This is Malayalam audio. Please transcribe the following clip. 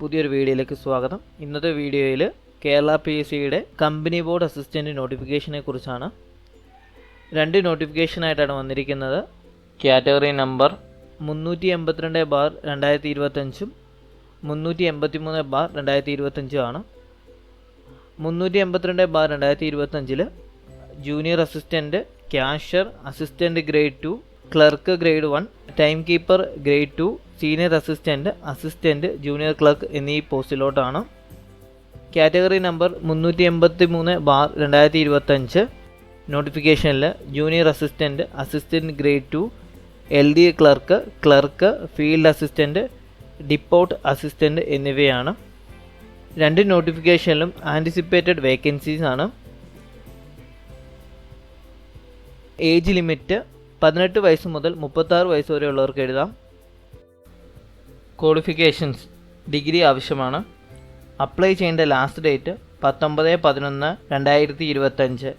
പുതിയൊരു വീഡിയോയിലേക്ക് സ്വാഗതം. ഇന്നത്തെ വീഡിയോയിൽ കേരള PSCയുടെ കമ്പനി ബോർഡ് അസിസ്റ്റൻ്റ് നോട്ടിഫിക്കേഷനെ കുറിച്ചാണ്. 2 നോട്ടിഫിക്കേഷനായിട്ടാണ് വന്നിരിക്കുന്നത്. കാറ്റഗറി നമ്പർ 382/2025 383/2025 ആണ്. 382/2025 junior assistant, cashier, assistant grade 2, clerk grade 1, time keeper grade 2, senior assistant, assistant, junior clerk എന്നീ പോസ്റ്റിലോട്ടാണ്. കാറ്റഗറി നമ്പർ 383/2025 നോട്ടിഫിക്കേഷനിൽ junior assistant, assistant grade 2, LD clerk, clerk, field assistant, depot assistant എന്നിവയാണ്. 2 നോട്ടിഫിക്കേഷനിലും ആൻറ്റിസിപ്പേറ്റഡ് വേക്കൻസീസ് ആണ്. ഏജ് ലിമിറ്റ് 18 വയസ്സ് മുതൽ 36 വയസ്സ് വരെയുള്ളവർക്ക് എഴുതാം. ക്വാളിഫിക്കേഷൻസ് ഡിഗ്രി ആവശ്യമാണ്. അപ്ലൈ ചെയ്യേണ്ട ലാസ്റ്റ് ഡേറ്റ് 19/11/2025.